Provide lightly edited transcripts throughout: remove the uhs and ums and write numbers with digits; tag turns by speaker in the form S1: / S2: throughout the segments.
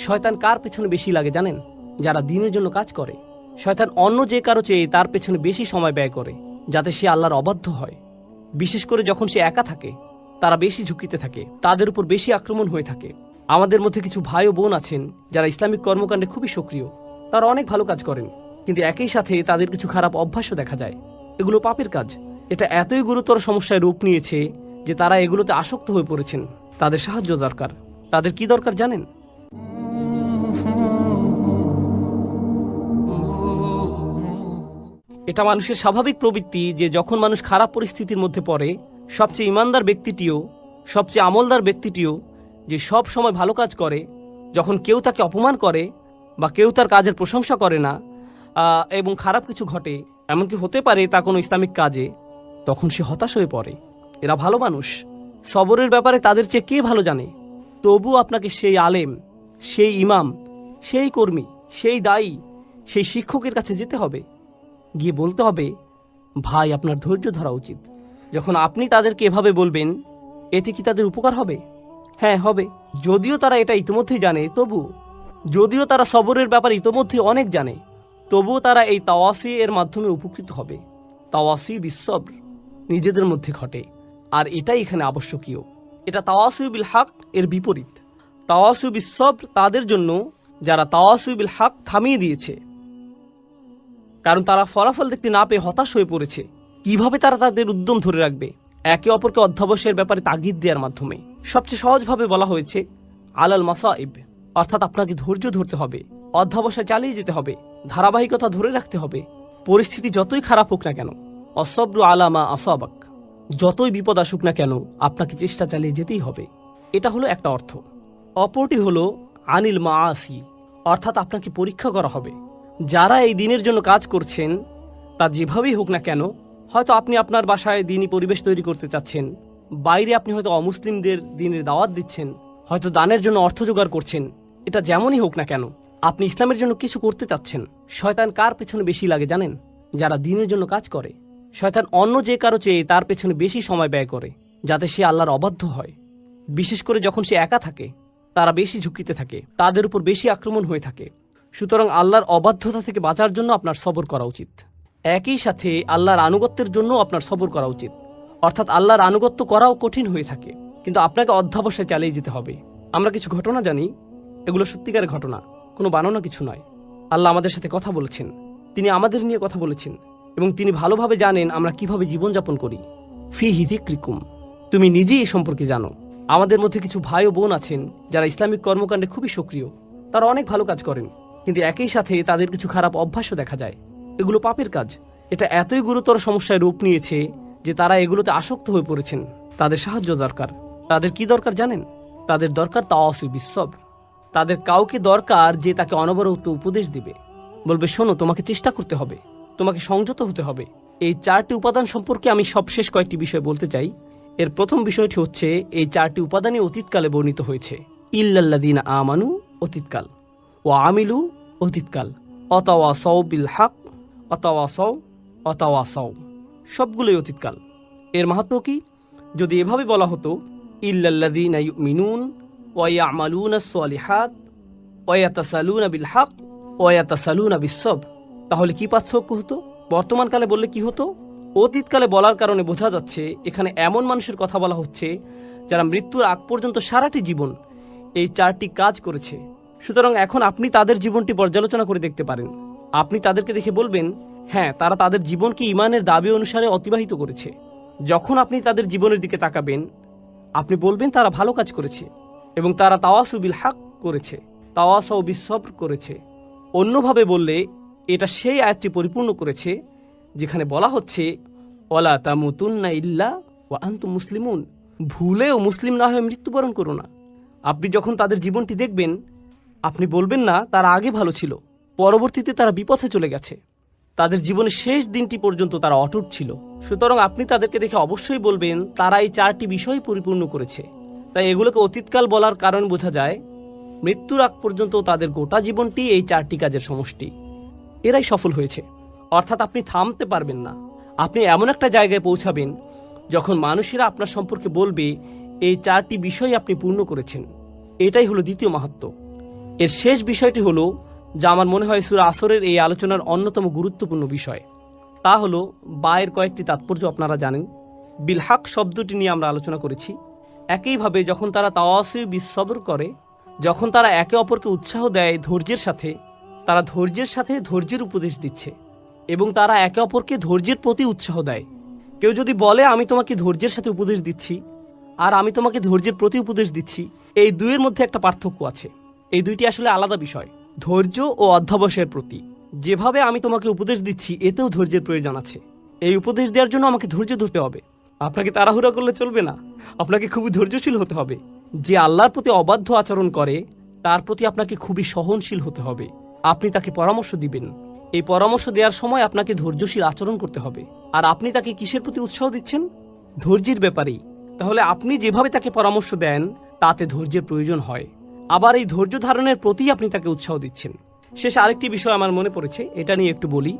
S1: শয়তান কার পেছনে বেশি লাগে জানেন? যারা দ্বীনের জন্য কাজ করে। শয়তান অন্য যে কারো চেয়ে তার পেছনে বেশি সময় ব্যয় করে, যাতে সে আল্লাহর অবাধ্য হয়। বিশেষ করে যখন সে একা থাকে, তারা বেশি ঝুঁকিতে থাকে, তাদের উপর বেশি আক্রমণ হয়ে থাকে। আমাদের মধ্যে কিছু ভাই ও বোন আছেন যারা ইসলামিক কর্মকাণ্ডে খুবই সক্রিয়। তারা অনেক ভালো কাজ করেন, কিন্তু একই সাথে তাদের কিছু খারাপ অভ্যাসও দেখা যায়। এগুলো পাপের কাজ। এটা এতই গুরুতর সমস্যায় রূপ নিয়েছে যে তারা এগুলোতে আসক্ত হয়ে পড়েছেন। তাদের সাহায্য দরকার। তাদের কি দরকার জানেন? এটা মানুষের স্বাভাবিক প্রবৃত্তি যে যখন মানুষ খারাপ পরিস্থিতির মধ্যে পড়ে, সবচেয়ে ইমানদার ব্যক্তিটিও, সবচেয়ে আমলদার ব্যক্তিটিও যে সব সময় ভালো কাজ করে, যখন কেউ তাকে অপমান করে বা কেউ তার কাজের প্রশংসা করে না এবং খারাপ কিছু ঘটে, এমনকি হতে পারে তা কোনো ইসলামিক কাজে, তখন সে হতাশ হয়ে পড়ে। এরা ভালো মানুষ। সবরের ব্যাপারে তাদের চেয়ে কে ভালো জানে? তবু আপনাকে সেই আলেম, সেই ইমাম, সেই কর্মী, সেই দায়ী, সেই শিক্ষকের কাছে যেতে হবে, গিয়ে বলতে হবে, ভাই আপনার ধৈর্য ধরা উচিত। যখন আপনি তাদেরকে এভাবে বলবেন, এতে কি তাদের উপকার হবে? হ্যাঁ, হবে। যদিও তারা এটা ইতিমধ্যেই জানে, যদিও তারা সবরের ব্যাপারে ইতিমধ্যেই অনেক জানে, তবুও তারা এই তাওয়াসি এর মাধ্যমে উপকৃত হবে। তাওয়াসি বিসবর নিজেদের মধ্যে ঘটে, আর এটাই এখানে আবশ্যকীয়। এটা তাওয়াসি বিল হক এর বিপরীত। তাওয়াসি বিসবর তাদের জন্য যারা তাওয়াসি বিল হক থামিয়ে দিয়েছে, কারণ তারা ফলাফল দেখতে না পেয়ে হতাশ হয়ে পড়েছে। কিভাবে তারা তাদের উদ্যম ধরে রাখবে? একে অপরকে অধ্যবসায়ের ব্যাপারে তাগিদ দেওয়ার মাধ্যমে। সবচেয়ে সহজভাবে বলা হয়েছে আলাল মাসাইব, অর্থাৎ আপনাকে ধৈর্য ধরতে হবে, অধ্যবসায় চালিয়ে যেতে হবে, ধারাবাহিকতা ধরে রাখতে হবে। পরিস্থিতি যতই খারাপ হোক না কেন, অসব্রু আলামা আসাবাক, যতই বিপদ আসুক না কেন, আপনাকে চেষ্টা চালিয়ে যেতেই হবে। এটা হলো একটা অর্থ। অপরটি হলো আনিল মাআসি, অর্থাৎ আপনাকে পরীক্ষা করা হবে। যারা এই দিনের জন্য কাজ করছেন, তা যেভাবেই হোক না কেন, হয়তো আপনি আপনার বাসায় দিনী পরিবেশ তৈরি করতে চাচ্ছেন, বাইরে আপনি হয়তো অমুসলিমদের দিনের দাওয়াত দিচ্ছেন, হয়তো দানের জন্য অর্থ জোগাড় করছেন। এটা যেমনই হোক না কেন, আপনি ইসলামের জন্য কিছু করতে চাচ্ছেন। শয়তান কার পেছনে বেশি লাগে জানেন? যারা দিনের জন্য কাজ করে। শয়তান অন্য যে কারো চেয়ে তার পেছনে বেশি সময় ব্যয় করে, যাতে সে আল্লাহর অবাধ্য হয়। বিশেষ করে যখন সে একা থাকে, তারা বেশি ঝুঁকিতে থাকে, তাদের উপর বেশি আক্রমণ হয়ে থাকে। সুতরাং আল্লাহর অবাধ্যতা থেকে বাঁচার জন্য আপনার সবর করা উচিত। একই সাথে আল্লাহর আনুগত্যের জন্য আপনার সবর করা উচিত। অর্থাৎ আল্লাহর আনুগত্য করাও কঠিন হয়ে থাকে, কিন্তু আপনাকে অধ্যবসায় চালিয়ে যেতে হবে। আমরা কিছু ঘটনা জানি, এগুলো সত্যিকারের ঘটনা, কোনো বানানো কিছু নয়। আল্লাহ আমাদের সাথে কথা বলেছেন, তিনি আমাদের নিয়ে কথা বলেছেন, এবং তিনি ভালোভাবে জানেন আমরা কিভাবে জীবনযাপন করি। ফি হিযিক্রিকুম, তুমি নিজেই এ সম্পর্কে জানো। আমাদের মধ্যে কিছু ভাই ও বোন আছেন যারা ইসলামিক কর্মকাণ্ডে খুবই সক্রিয়। তারা অনেক ভালো কাজ করেন, কিন্তু একই সাথে তাদের কিছু খারাপ অভ্যাসও দেখা যায়। এগুলো পাপের কাজ। এটা এতই গুরুতর সমস্যায় রূপ নিয়েছে যে তারা এগুলোতে আসক্ত হয়ে পড়েছেন। তাদের সাহায্য দরকার। তাদের কি দরকার জানেন? তাদের দরকার তাওয়াসি বিসবর। তাদের কাউকে দরকার যে তাকে অনবরত উপদেশ দিবে, বলবে, শোনো, তোমাকে চেষ্টা করতে হবে, তোমাকে সংযত হতে হবে। এই 4টি উপাদান সম্পর্কে আমি সবশেষ কয়েকটি বিষয় বলতে চাই। এর প্রথম বিষয়টি হচ্ছে, এই 4টি উপাদানই অতীতকালে বর্ণিত হয়েছে। ইল্লাল্লাযীনা আমানু অতীতকাল, ওয়া আমিলু অতীতকাল, অতাওয়াসাউ বিল হক, অতাওয়াসাউ, সবগুলোই অতীতকাল। এর মাহাত্ম্য কি? যদি এভাবে বলা হতো, ইল্লাল্লাযীনা ইউমিনুন ওয়া ইয়ামালুনাস সালিহাত ওয়া ইয়াতাসালুনা বিল হক ওয়া ইয়াতাসালুনা বিস-সবর, তাহলে কি পার্থক্য হতো? বর্তমানকালে বললে কি হতো? অতীতকালে বলার কারণে বোঝা যাচ্ছে এখানে এমন মানুষের কথা বলা হচ্ছে যারা মৃত্যুর আগ পর্যন্ত সারাটি জীবন এই 4টি কাজ করেছে। সুতরাং এখন আপনি তাদের জীবনটি পর্যালোচনা করে দেখতে পারেন। আপনি তাদেরকে দেখে বলবেন, হ্যাঁ, তারা তাদের জীবনকে ঈমানের দাবি অনুসারে অতিবাহিত করেছে। যখন আপনি তাদের জীবনের দিকে তাকাবেন, আপনি বলবেন তারা ভালো কাজ করেছে এবং তারা তাওয়াসু বিল হক করেছে, তাওয়াসাউ বিস-সবর করেছে। অন্যভাবে বললে এটা সেই আয়াতটি পরিপূর্ণ করেছে যেখানে বলা হচ্ছে, ওয়ালা তামুতুন্না ইল্লা ওয়া আনতুম মুসলিমুন, ভুলেও মুসলিম না হয়ে মৃত্যুবরণ করো না। আপনি যখন তাদের জীবনটি দেখবেন, আপনি বলবেন না তারা আগে ভালো ছিল, পরবর্তীতে তারা বিপথে চলে গেছে। তাদের জীবনের শেষ দিনটি পর্যন্ত তারা অটুট ছিল। সুতরাং আপনি তাদেরকে দেখে অবশ্যই বলবেন তারা এই 4টি বিষয় পরিপূর্ণ করেছে। তাই এগুলোকে অতীতকাল বলার কারণ বোঝা যায়, মৃত্যুর আগ পর্যন্ত তাদের গোটা জীবনটি এই 4টি কাজের সমষ্টি। এরাই সফল হয়েছে। অর্থাৎ আপনি থামতে পারবেন না। আপনি এমন একটা জায়গায় পৌঁছাবেন যখন মানুষেরা আপনার সম্পর্কে বলবে এই 4টি বিষয় আপনি পূর্ণ করেছেন। এটাই হলো দ্বিতীয় মাহাত্ম্য। এর শেষ বিষয়টি হলো, যা আমার মনে হয় সূরা আসরের এই আলোচনার অন্যতম গুরুত্বপূর্ণ বিষয়, তা হলো বায়ের কয়েকটি তাৎপর্য আপনারা জানেন। বিলহাক শব্দটি নিয়ে আমরা আলোচনা করেছি। একইভাবে যখন তারা তাওয়াসি বিসবর করে, যখন তারা একে অপরকে উৎসাহ দেয় ধৈর্যের সাথে, তারা ধৈর্যের সাথে ধৈর্যের উপদেশ দিচ্ছে এবং তারা একে অপরকে ধৈর্যের প্রতি উৎসাহ দেয়। কেউ যদি বলে আমি তোমাকে ধৈর্যের সাথে উপদেশ দিচ্ছি আর আমি তোমাকে ধৈর্যের প্রতি উপদেশ দিচ্ছি, এই দুইয়ের মধ্যে একটা পার্থক্য আছে। এই দুইটি আসলে আলাদা বিষয়। ধৈর্য ও অধ্যবসায়ের প্রতি যেভাবে আমি তোমাকে উপদেশ দিচ্ছি, এতেও ধৈর্যের প্রয়োজন আছে। এই উপদেশ দেওয়ার জন্য আমাকে ধৈর্য ধরতে হবে। আপনাকে তাড়াহুড়া করলে চলবে না, আপনাকে খুবই ধৈর্যশীল হতে হবে। যে আল্লাহর প্রতি অবাধ্য আচরণ করে তার প্রতি আপনাকে খুবই সহনশীল হতে হবে। আপনি তাকে পরামর্শ দিবেন, এই পরামর্শ দেওয়ার সময় আপনাকে ধৈর্যশীল আচরণ করতে হবে। আর আপনি তাকে কিসের প্রতি উৎসাহ দিচ্ছেন? ধৈর্যের ব্যাপারেই। তাহলে আপনি যেভাবে তাকে পরামর্শ দেন তাতে ধৈর্যের প্রয়োজন হয়। আবার এই ধৈর্য ধারণের প্রতি আপনি তাকে উৎসাহ দিচ্ছেন। শেষ আরেকটি বিষয় আমার মনে পড়েছে, এটা নিয়ে একটু বলি।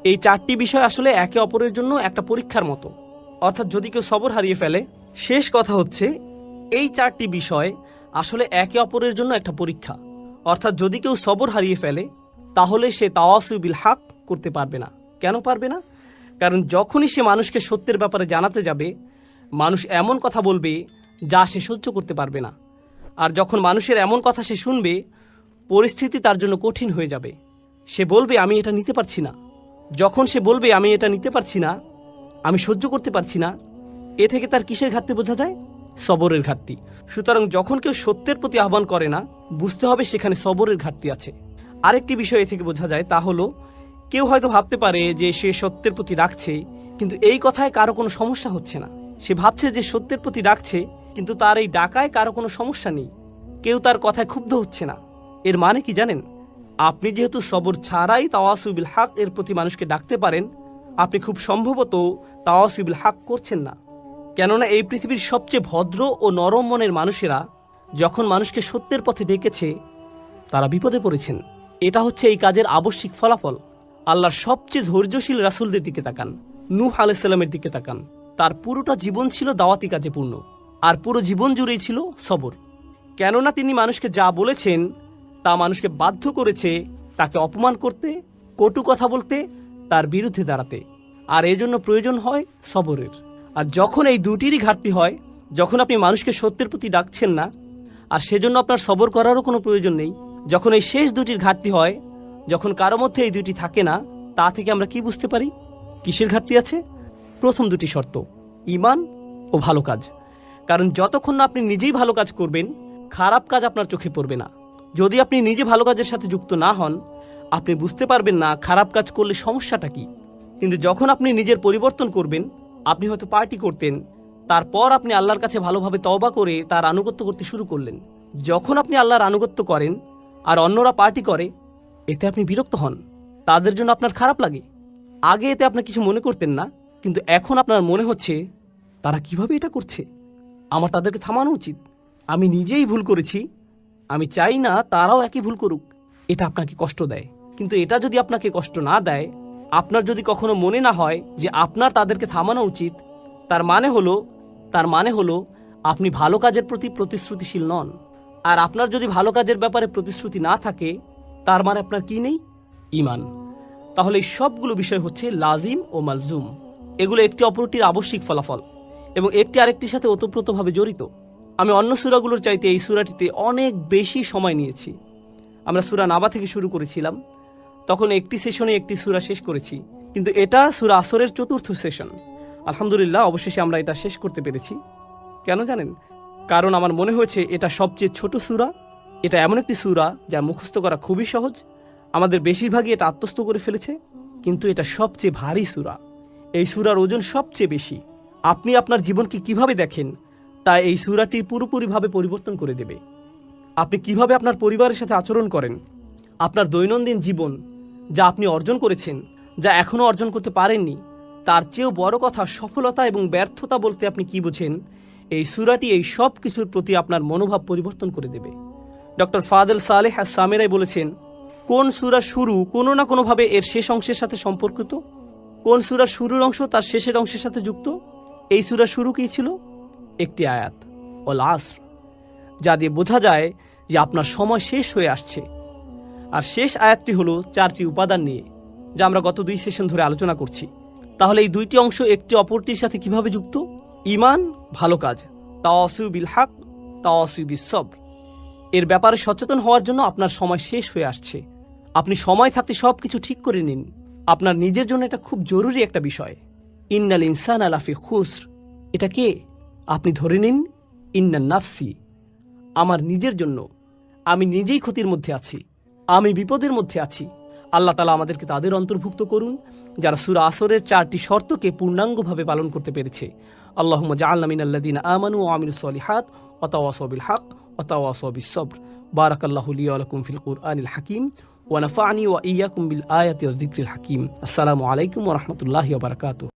S1: এই চারটি বিষয় আসলে একে অপরের জন্য একটা পরীক্ষার মতো। অর্থাৎ যদি কেউ সবর হারিয়ে ফেলে, শেষ কথা হচ্ছে এই চারটি বিষয় আসলে একে অপরের জন্য একটা পরীক্ষা। অর্থাৎ যদি কেউ সবর হারিয়ে ফেলে তাহলে সে তাওয়াসু বিল হক করতে পারবে না। কেন পারবে না? কারণ যখনই সে মানুষকে সত্যের ব্যাপারে জানাতে যাবে, মানুষ এমন কথা বলবে যা সে সহ্য করতে পারবে না। আর যখন মানুষের এমন কথা সে শুনবে, পরিস্থিতি তার জন্য কঠিন হয়ে যাবে। সে বলবে আমি এটা নিতে পারছি না। যখন সে বলবে আমি এটা নিতে পারছি না, আমি সহ্য করতে পারছি না, এ থেকে তার কিসের ঘাটতি বোঝা যায়? সবরের ঘাটতি। সুতরাং যখন কেউ সত্যের প্রতি আহ্বান করে না, বুঝতে হবে সেখানে সবরের ঘাটতি আছে। আরেকটি বিষয় এ থেকে বোঝা যায়, তা হলো কেউ হয়তো ভাবতে পারে যে সে সত্যের প্রতি ডাকছে, কিন্তু এই কথায় কারো কোনো সমস্যা হচ্ছে না। সে ভাবছে যে সত্যের প্রতি ডাকছে, কিন্তু তার এই ডাকায় কারো কোনো সমস্যা নেই, কেউ তার কথায় ক্ষুব্ধ হচ্ছে না। এর মানে কি জানেন? আপনি যেহেতু সবর ছাড়াই তাওয়াসু বিল হক এর প্রতি মানুষকে ডাকতে পারেন, আপনি খুব সম্ভবত তাওয়াসু বিল হক করছেন না। কেননা এই পৃথিবীর সবচেয়ে ভদ্র ও নরম মনের মানুষেরা যখন মানুষকে সত্যের পথে ডেকেছে, তারা বিপদে পড়েছেন। এটা হচ্ছে এই কাজের আবশ্যিক ফলাফল। আল্লাহর সবচেয়ে ধৈর্যশীল রাসূলদের দিকে তাকান, নূহ আলাইহিস সালামের দিকে তাকান। তার পুরোটা জীবন ছিল দাওয়াতি কাজে পূর্ণ, আর পুরো জীবন জুড়েই ছিল সবর। কেননা তিনি মানুষকে যা বলেছেন তা মানুষকে বাধ্য করেছে তাকে অপমান করতে, কটু কথা বলতে, তার বিরুদ্ধে দাঁড়াতে। আর এজন্য প্রয়োজন হয় সবরের। আর যখন এই দুটিরই ঘাটতি হয়, যখন আপনি মানুষকে সত্যের প্রতি ডাকছেন না, আর সেজন্য আপনার সবর করারও কোনো প্রয়োজন নেই, যখন এই শেষ দুটির ঘাটতি হয়, যখন কারো মধ্যে এই দুটি থাকে না, তা থেকে আমরা কি বুঝতে পারি কিসের ঘাটতি আছে? প্রথম দুটি শর্ত, ঈমান ও ভালো কাজ। কারণ যতক্ষণ না আপনি নিজেই ভালো কাজ করবেন, খারাপ কাজ আপনার চোখে পড়বে না। যদি আপনি নিজে ভালো কাজের সাথে যুক্ত না হন, আপনি বুঝতে পারবেন না খারাপ কাজ করলে সমস্যাটা কি। কিন্তু যখন আপনি নিজের পরিবর্তন করবেন, আপনি হয়তো পার্টি করতেন, তারপর আপনি আল্লাহর কাছে ভালোভাবে তওবা করে তার আনুগত্য করতে শুরু করলেন। যখন আপনি আল্লাহর আনুগত্য করেন আর অন্যরা পার্টি করে, এতে আপনি বিরক্ত হন, তাদের জন্য আপনার খারাপ লাগে। আগে এতে আপনি কিছু মনে করতেন না, কিন্তু এখন আপনার মনে হচ্ছে তারা কিভাবে এটা করছে, আমার তাদেরকে থামানো উচিত। আমি নিজেই ভুল করেছি, আমি চাই না তারাও একই ভুল করুক। এটা আপনাকে কষ্ট দেয়। কিন্তু এটা যদি আপনাকে কষ্ট না দেয়, আপনার যদি কখনো মনে না হয় যে আপনার তাদেরকে থামানো উচিত, তার মানে হলো আপনি ভালো কাজের প্রতি প্রতিশ্রুতিশীল নন। আর আপনার যদি ভালো কাজের ব্যাপারে প্রতিশ্রুতি না থাকে, তার মানে আপনার কি নেই? ঈমান। তাহলে এই সবগুলো বিষয় হচ্ছে লাজিম ও মালজুম। এগুলো একটি অপরটির আবশ্যিক ফলাফল এবং একটি আরেকটির সাথে ওতপ্রোতভাবে জড়িত। আমি অন্য সূরাগুলোর চাইতে এই সূরাটিতে অনেক বেশি সময় নিয়েছি। আমরা সূরা নাবা থেকে শুরু করেছিলাম, তখন একটি সেশনে একটি সূরা শেষ করেছি, কিন্তু এটা সূরা আসরের চতুর্থ সেশন। আলহামদুলিল্লাহ, অবশেষে আমরা এটা শেষ করতে পেরেছি। কেন জানেন? কারণ আমার মনে হয়েছে এটা সবচেয়ে ছোট সূরা। এটা এমন একটি সূরা যা মুখস্থ করা খুবই সহজ। আমাদের বেশিরভাগই এটা আত্মস্থ করে ফেলেছে, কিন্তু এটা সবচেয়ে ভারী সূরা। এই সূরার ওজন সবচেয়ে বেশি। আপনি আপনার জীবনকে কিভাবে দেখেন তা এই সূরাটি পুরোপুরিভাবে পরিবর্তন করে দেবে। আপনি কিভাবে আপনার পরিবারের সাথে আচরণ করেন, আপনার দৈনন্দিন জীবন, যা আপনি অর্জন করেছেন, যা এখনও অর্জন করতে পারেননি, তার চেয়েও বড় কথা সফলতা এবং ব্যর্থতা বলতে আপনি কি বোঝেন, এই সূরাটি এই সব কিছুর প্রতি আপনার মনোভাব পরিবর্তন করে দেবে। ডক্টর ফাদেল সালেহ আস-সামেরাই বলেছেন, কোন সূরা শুরু কোনো না কোনোভাবে এর শেষ অংশের সাথে সম্পর্কিত, কোন সূরার শুরুর অংশ তার শেষের অংশের সাথে যুক্ত। এই সূরার শুরু কি ছিল? একটি আয়াত, ওয়াল আসর, যা দিয়ে বোঝা যায় যে আপনার সময় শেষ হয়ে আসছে। আর শেষ আয়াতটি হলো 4টি উপাদান নিয়ে, যা আমরা গত 2 সেশন ধরে আলোচনা করছি। তাহলে এই 2টি অংশ একটি অপরটির সাথে কিভাবে যুক্ত? ঈমান, ভালো কাজ, তাওয়াসু বিল হক, তাওয়াসু বিস সবর। এর ব্যাপারে সচেতন হওয়ার জন্য আপনার সময় শেষ হয়ে আসছে। আপনি সময় থাকতে সবকিছু ঠিক করে নিন। আপনার নিজের জন্য এটা খুব জরুরি একটা বিষয়। ইন্নাল ইনসানা লাফি খুসর, এটা কে? আপনি ধরে নিন, ইন্নান নাফসি, আমার নিজের জন্য। আমি নিজেই ক্ষতির মধ্যে আছি, আমি বিপদের মধ্যে আছি। আল্লাহ তাআলা আমাদেরকে তাদের অন্তর্ভুক্ত করুন যারা সূরা আসরের 4টি শর্তকে পূর্ণাঙ্গভাবে পালন করতে পেরেছে। আল্লাহুম্মা জাআলনা মিনাল্লাযিনা আমানু ওয়া আমিলুস সলিহাত ওয়া তাওয়াসাউ বিল হক ওয়া তাওয়াসাউ বিস সবর। বারাকাল্লাহু লি ওয়া লাকুম ফিল কুরআনিল হাকীম ওয়া নাফা'নি ওয়া ইয়্যাকুম বিল আয়াতি ওয়াজ যিকরিল হাকীম। আসসালামু আলাইকুম ওয়া রাহমাতুল্লাহি ওয়া বারাকাতুহু।